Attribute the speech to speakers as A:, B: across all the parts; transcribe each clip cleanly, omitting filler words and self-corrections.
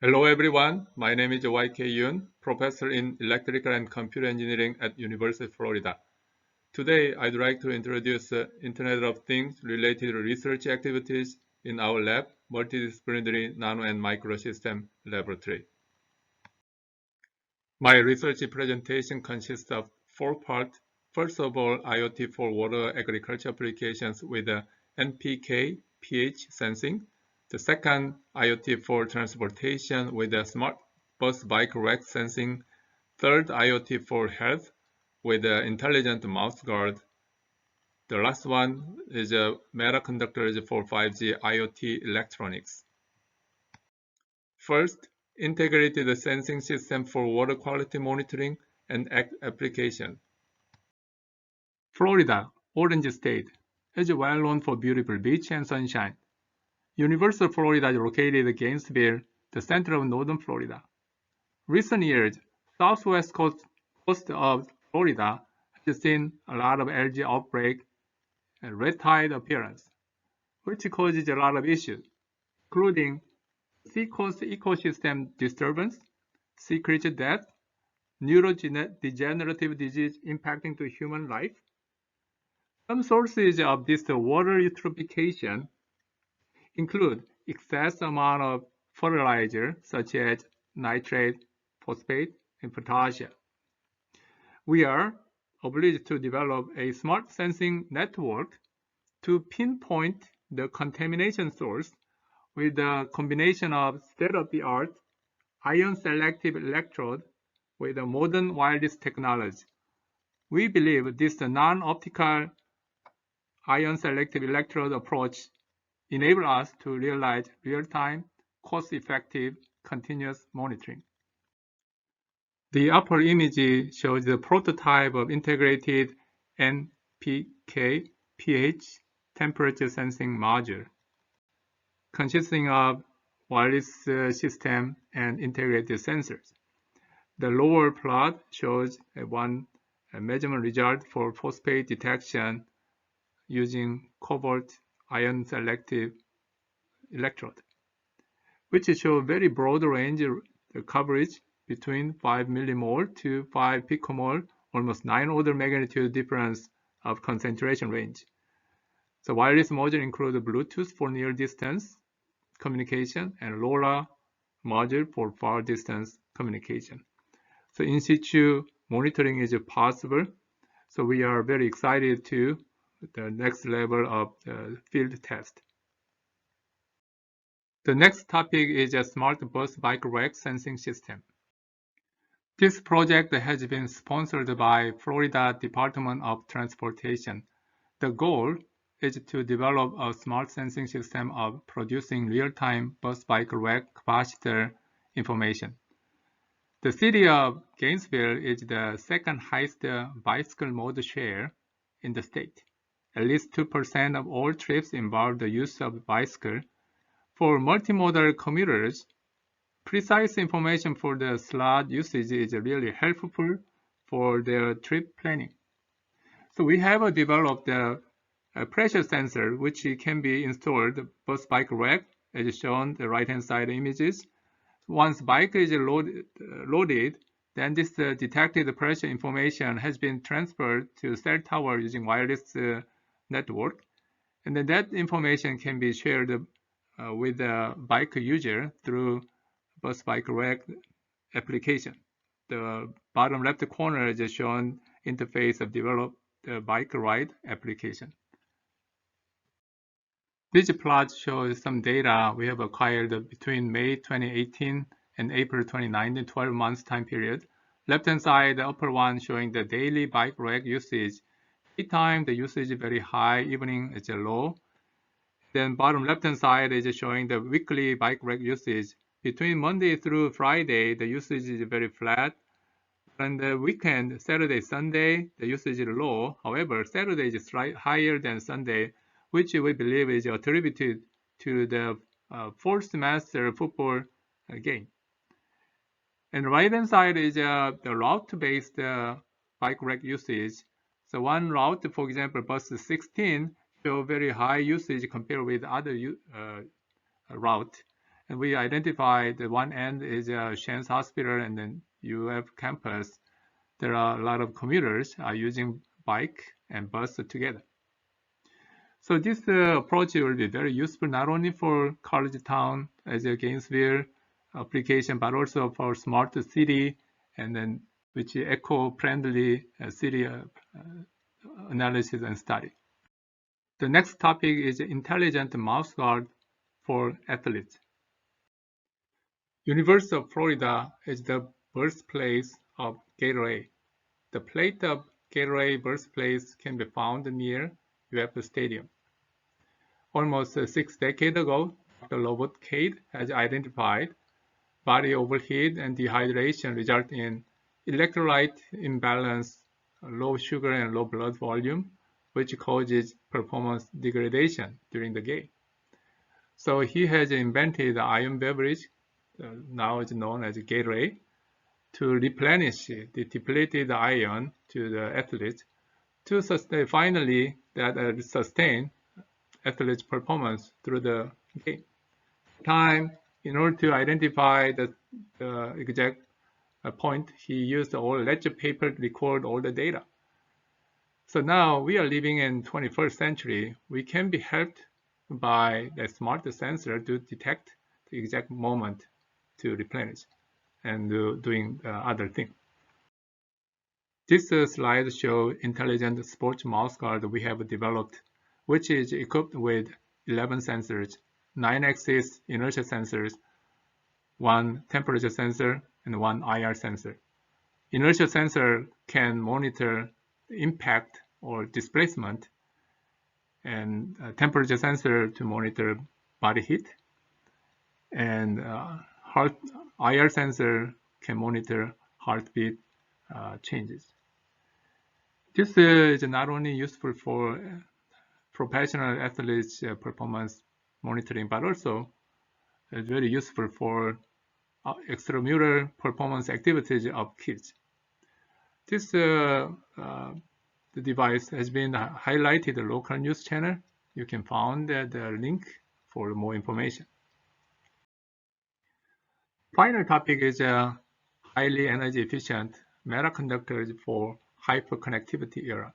A: Hello everyone, my name is Yoon, professor in electrical and computer engineering at University of Florida. Today I'd like to introduce the Internet of Things related research activities in our lab, Multidisciplinary Nano and Microsystems Laboratory. My research presentation consists of four parts. First of all, IoT for water agriculture applications with NPK pH sensing. The second, IoT for transportation with a smart bus bike rack sensing. Third, IoT for health with an intelligent mouse guard. The last one is Metaconductors for 5G IoT electronics. First, integrated sensing system for water quality monitoring and application. Florida, Orange State, is well known for beautiful beach and sunshine. University of Florida is located in Gainesville, the center of northern Florida. Recent years, southwest coast of Florida has seen a lot of algae outbreak and red tide appearance, which causes a lot of issues, including seacoast ecosystem disturbance, sea creature death, neurodegenerative disease impacting to human life. Some sources of this water eutrophication include excess amount of fertilizer such as nitrate, phosphate, and potassium. We are obliged to develop a smart sensing network to pinpoint the contamination source with a combination of state-of-the-art ion selective electrode with a modern wireless technology. We believe this non-optical ion selective electrode approach enables us to realize real-time, cost-effective, continuous monitoring. The upper image shows the prototype of integrated NPK pH temperature sensing module, consisting of wireless system and integrated sensors. The lower plot shows one measurement result for phosphate detection using cobalt ion selective electrode, which show very broad range coverage between 5 millimole to 5 picomole, almost 9 order magnitude difference of concentration range. The wireless module includes Bluetooth for near distance communication and LoRa module for far distance communication. So in situ monitoring is possible. So we are very excited to the next level of field test. The next topic is a smart bus bike rack sensing system. This project has been sponsored by Florida Department of Transportation. The goal is to develop a smart sensing system of producing real-time bus bike rack capacitor information. The city of Gainesville is the second highest bicycle mode share in the state. At least 2% of all trips involve the use of bicycle. For multimodal commuters, precise information for the slot usage is really helpful for their trip planning. So we have developed a pressure sensor which can be installed bus bike rack as shown the right hand side images. Once bike is loaded, then this detected pressure information has been transferred to cell tower using wireless network. And then that information can be shared with the bike user through bus bike rack application. The bottom left corner is shown interface of developed bike ride application. This plot shows some data we have acquired between May 2018 and April 2019, 12 months time period. Left-hand side, the upper one showing the daily bike rack usage. Daytime, the usage is very high, evening is low. Then bottom left-hand side is showing the weekly bike rack usage. Between Monday through Friday, the usage is very flat. And the weekend, Saturday, Sunday, the usage is low. However, Saturday is higher than Sunday, which we believe is attributed to the fall semester football game. And the right-hand side is the route-based bike rack usage. So one route, for example, bus 16, show very high usage compared with other route. And we identified the one end is Shan's Hospital and then UF campus. There are a lot of commuters are using bike and bus together. So this approach will be very useful not only for college town as a Gainesville application, but also for smart city and then which is eco-friendly city analysis and study. The next topic is intelligent mouse guard for athletes. University of Florida is the birthplace of Gatorade. The plate of Gatorade birthplace can be found near UF Stadium. Almost 6 decades ago, Dr. Robert Cade has identified body overheat and dehydration result in electrolyte imbalance, low sugar and low blood volume, which causes performance degradation during the game. So he has invented the ion beverage, now it's known as Gatorade, to replenish the depleted ion to the athlete to sustain, finally, that sustain athlete's performance through the game. In order to identify the exact point, he used all ledger paper to record all the data. So now we are living in 21st century. We can be helped by the smart sensor to detect the exact moment to replenish and doing other things. This slide shows intelligent sports mouse guard we have developed, which is equipped with 11 sensors, 9 axis inertia sensors, 1 temperature sensor, and 1 IR sensor. Inertia sensor can monitor impact or displacement, and temperature sensor to monitor body heat, and IR sensor can monitor heartbeat changes. This is not only useful for professional athletes' performance monitoring, but also it's very useful for extramural performance activities of kids. This the device has been highlighted in the local news channel. You can find the link for more information. Final topic is highly energy efficient metaconductors for hyperconnectivity era.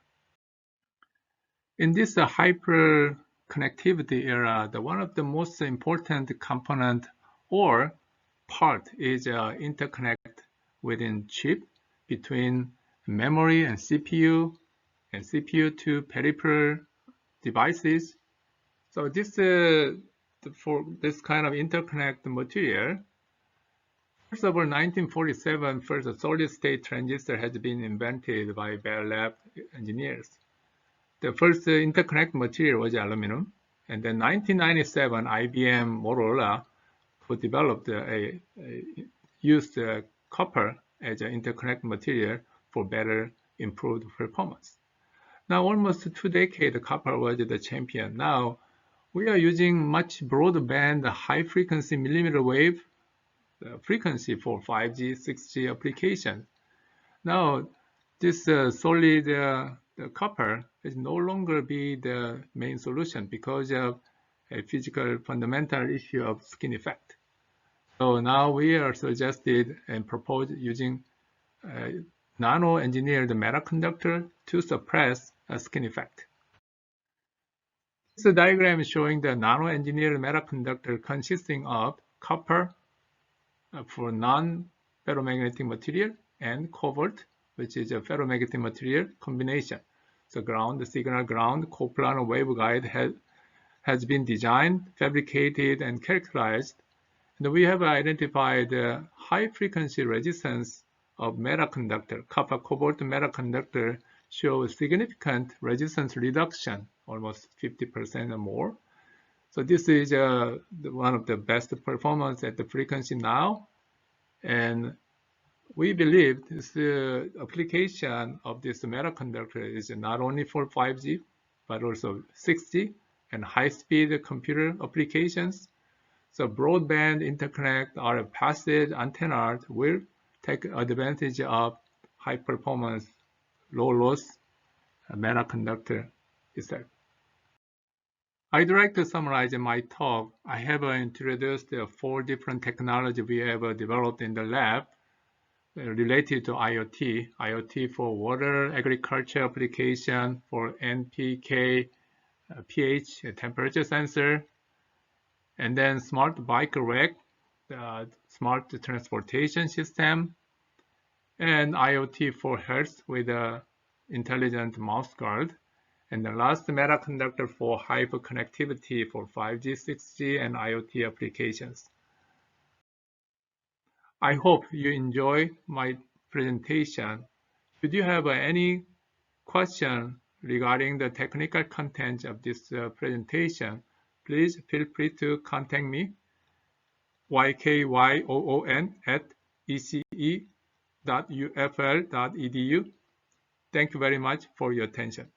A: In this hyperconnectivity era, one of the most important component or part is interconnect within chip between memory and CPU to peripheral devices. So this for this kind of interconnect material, first of all, 1947, first solid-state transistor has been invented by Bell Lab engineers. The first interconnect material was aluminum, and then 1997, IBM Motorola developed used copper as an interconnect material for better improved performance. Now, almost 2 decades, copper was the champion. Now, we are using much broadband, high-frequency millimeter wave frequency for 5G, 6G applications. Now, this solid copper is no longer be the main solution because of a physical fundamental issue of skin effect. So now we are suggested and proposed using nano engineered metaconductor to suppress a skin effect. This diagram is showing the nano engineered metaconductor consisting of copper for non-ferromagnetic material and cobalt, which is a ferromagnetic material combination. So ground, signal ground, coplanar waveguide has been designed, fabricated, and characterized. And we have identified the high frequency resistance of metaconductor. Copper cobalt metaconductor shows significant resistance reduction, almost 50% or more. So this is one of the best performance at the frequency now. And we believe this application of this metaconductor is not only for 5G, but also 6G and high-speed computer applications. So broadband interconnect or passive antennas will take advantage of high performance, low loss metaconductor itself. I'd like to summarize my talk. I have introduced the 4 different technologies we have developed in the lab related to IoT. IoT for water, agriculture application, for NPK, pH, temperature sensor, and then smart bike rack, smart transportation system, and IoT for health with an intelligent mouse guard. And the last, Metaconductor for hyperconnectivity for 5G, 6G, and IoT applications. I hope you enjoy my presentation. Should you have any question regarding the technical content of this presentation, please feel free to contact me, ykyoon@ece.ufl.edu. Thank you very much for your attention.